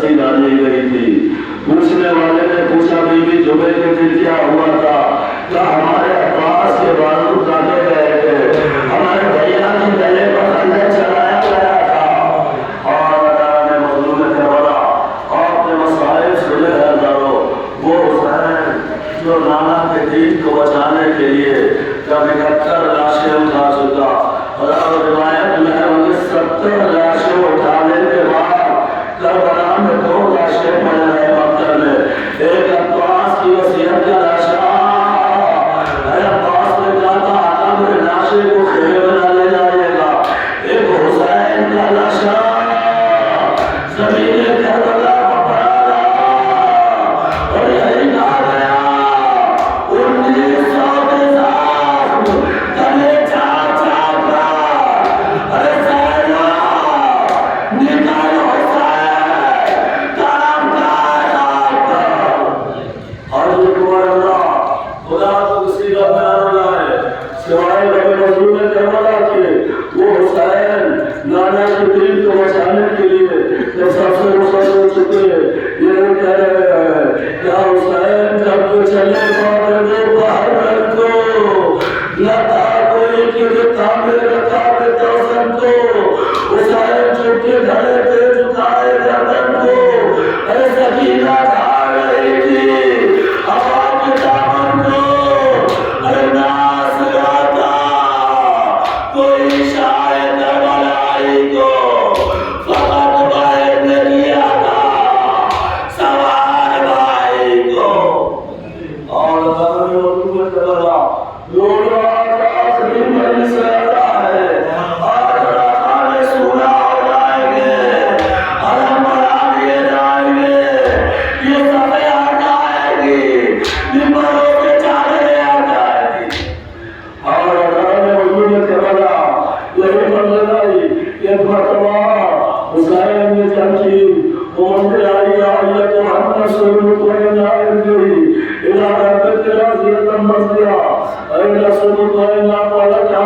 रस्सी डाली गई थी। पूछने वाले ने पूछा बीबी जुबैर के दिन क्या हुआ था? क्या हमारे अब्बास के बाजू काटे गए थे, हमारे भैया के गले पर खंजर चलाया गया था। और अल्लाह ने मजलूम करबला आपने मसाइब सुने हैं दारो, वो हुसैन जो नाना के दीन को बचाने के लिए जब 71 लाशें उठा चुका, और रिवायत में है उन्हें 70 लाशें उठाने के बाद करबला में 2 लाशें पड़ रहे मक्का में। एक अब्बास की वसीयत का लाशा, अब्बास ने कहा था आका मेरे लाशे को खेमे बना ले जाइएगा। एक हुसैन का लाशा जमीन करबला पर पड़ा रहा और यही कहा गया 1900 के साथ गले चाप चाप कर अरे सैना निकाल हुसैन काम और ये कुमार खुदा तो किसी का प्यार है सिवाय कभी मजलूम करबला के। वो हुसैन नाना के दीन को बचाने के लिए जब सबसे मुसर हो चुके ये कह रहे हैं क्या हुसैन जब तो चले बाहर को लता कोई गिरता मेरे काबे तौसन को, हुसैन चुपके धड़े पे झुकाए गर्दन को, अरे सकीना खा रही थी हवा के दामन को, अरे नास आता कोई शायद करबलाई को फकत भाई ने लिया था सवार भाई को। और करबला लोग आखिरी मरी से आता है आज खाने सुना हो जाएंगे, हरम बना दिए जाएंगे, ये सब आ जाएगी, निमरों के चादरें आ जाएगी। और अल्लाह ने मजलूम करबला यही बदलाई एक मरतबा हुसैन ने जब की उम्र आई आया तो हमने शुरू तो जाएंगे इलाका तेरा जिया मर्जिया अरे शुरू तो ना वाला क्या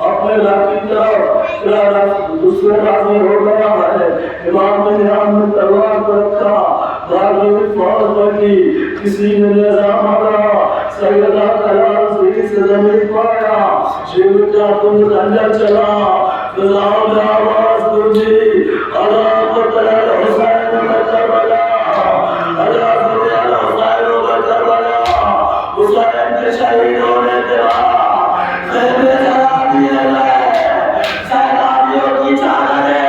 अपने लाकी तरफ तेरा दूसरे राजी हो गया है। इमाम ने ध्यान में तलवार को रखा, बागी में फौज बनी, किसी ने निजाम मारा, सैयदा कलाल से जमीन पाया, शिव का तुम खंजर चला, फिजाओं में आवाज गूंजी, अल्लाह को तैयार हुसैन में करबला, अल्लाह को तैयार हुसैन में करबला। हुसैन के शहीद होने के बाद खेमे जला दिए गए, सैलानियों की चादरें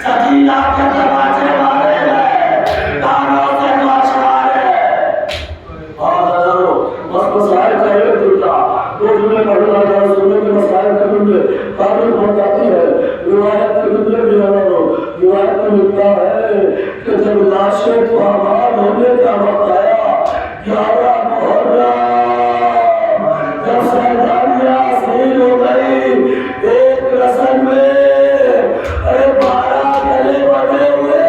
सकीना के दरवाजे मारे गए, कानों से नौश मारे। मसाइल का एक दूसरा दो जुमले पढ़ना है, सुनने के मसाइल के जुमले तारीफ हो जाती है। रिवायत के जुमले भी रिवायत में मिलता है कि जब लाशें को आबाद होने का वक्त आया 11 मुहर्रम जब सैलानियां शहीद हो गई, एक रस्म में अरे 12 गले बने हुए,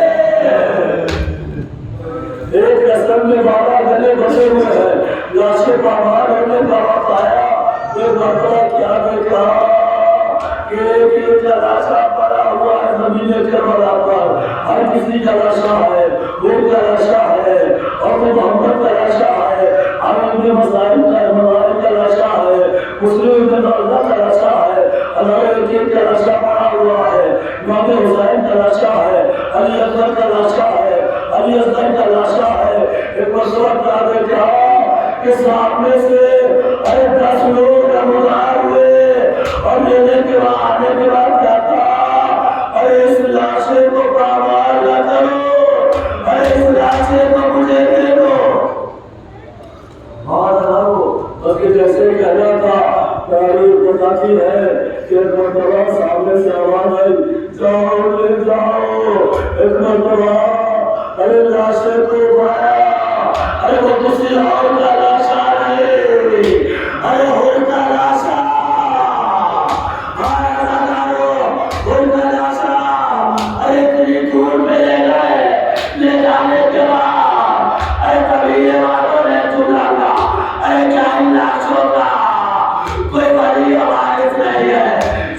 एक रस्म में 12 गले बने हुए हैं। लाशें बाहर होने का वक्त आया, एक मरतबा क्या देखा कि एक लाशा पड़ा हुआ है जमीन करबला पर, हर किसी का लाशा है, वो का लाशा है और वो मोहम्मद का लाशा है, हमें मसाइल का लाशा है, मुस्लिम का लाशा है, अल्लाह का लाशा पड़ा हुआ है, इमाम हुसैन का लाशा है, अली असगर का लाशा है, अली असगर का लाशा है। एक मसला क्या देखा कि सामने से अरे 10 लोग नमूदार हुए और लेने के बाद आने के बाद क्या था, अरे इस लाशे को पामाल न करो, अरे इस लाशे को मुझे दे दो। बल्कि जैसे कहना था तारीफ बताती है कि एक मरतबा सामने से आवाज आई जाओ ले जाओ, एक मरतबा अरे लाशे को उठाया, अरे वो किसी और का लाशा नहीं, अरे उनका लाशा, उनका लाशा, अरे इतनी दूर में ले गए, ले जाने के बाद अरे कभी वालों ने चुना था, अरे क्या लाश होगा, कोई बड़ी आवाज नहीं है,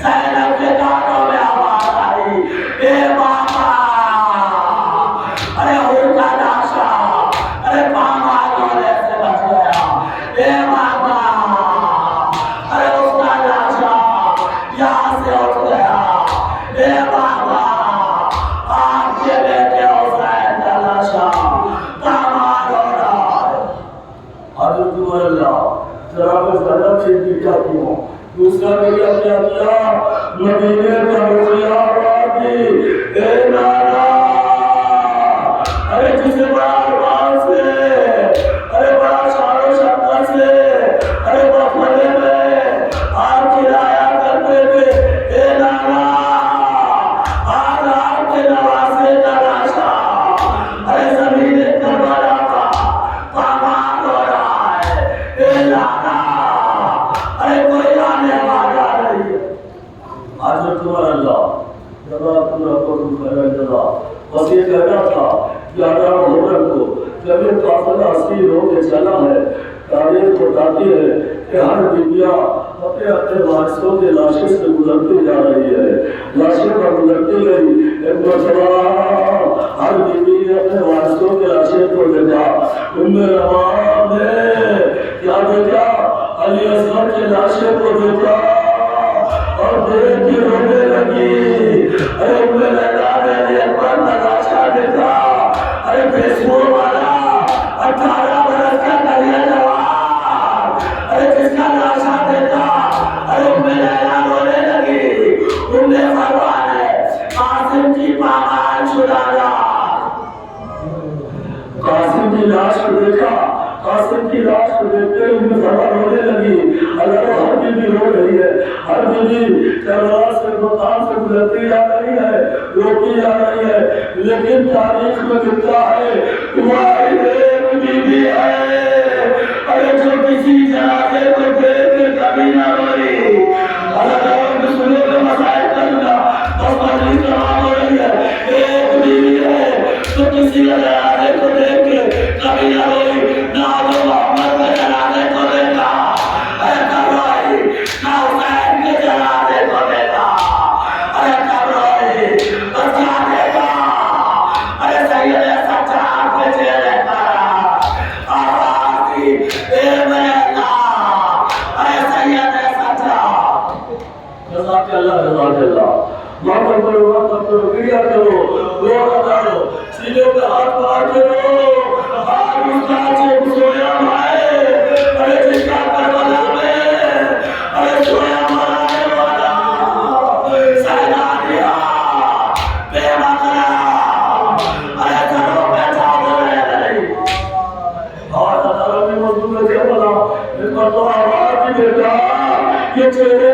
सैनब के कानों में आवाज आई, ए बाबा दूसरा बेटा क्या किया, मदीने का रोया वादी ए नाना, अरे जिसे बड़ा अरमान से, अरे बड़ा शानो शौकत से, अरे बफले में आग खिलाया करते थे ए नाना, आज आपके नवासे का लाशा अरे जमीन करबला का पामाल हो रहा है ए नाना, अरे कोई आने वाला नहीं है। आज तुम्हारा अल्लाह जरा पूरा को तुम्हारा जरा बस ये कहना था कि आदम होकर को जब ये काफिला 80 लोग चला है, तारीख बताती है कि हर बीबिया अपने अपने वारिसों के लाशों से गुजरती जा रही है, लाशों पर गुजरती गई। एक मरतबा हर बीबी ने अपने वारिसों के लाशों को देखा, उम्मे रमान ने क्या देखा, अली असगर के लाशों को देखा और देख के रोने लगी। अरे उम्मे लैला ने अकबर का लाशा देखा, अरे फेसबुक वाला 18 बरस का करिया जवान, अरे किसका लाशा देखा, अरे उम्मे लैला रोने लगी। उम्मे फरमान है कासिम की पामान छुड़ाना, कासिम की लाश को देखा, कासिम की लाश को देखते उम्मे फरमान रोने लगी। अल्लाह हर बीबी रो रही है, हर बीबी करबला से मकान से गुजरती जा रही है, रोती जा रही है, लेकिन तारीख में लिखा है तुम्हारी एक बीबी है, अरे जो किसी जनाजे को देख के कभी ना रोई। अगर सुने तो मसाइल करना बस बदली तमाम हो रही है, एक बीबी है तो किसी जनाजे को देख के कभी ना रोई, ना वो मोहम्मद के जनाजे को देखा अरे कब रोई, ना हुसैन के जनाजे को देखा अरे कब रोई, बस क्या देखा, अरे सैयद सच्चार के चेहरे पर आवाज दी ए मेरे अल्लाह, अरे सैयद सच्चार जज़ाक अल्लाह जज़ाक अल्लाह। माफ करो गिरिया करो, रोना करो, सीने पे हाथ मार करो, हाथ उसका चेप सोया भाई, अरे जिसका करबला में अरे सोया मारने वाला सैलानिया बेमकरा अरे घरों पे चादर नहीं और अल्लाह की मजदूर के बोला इनको तो आवाज भी देता, ये चेहरे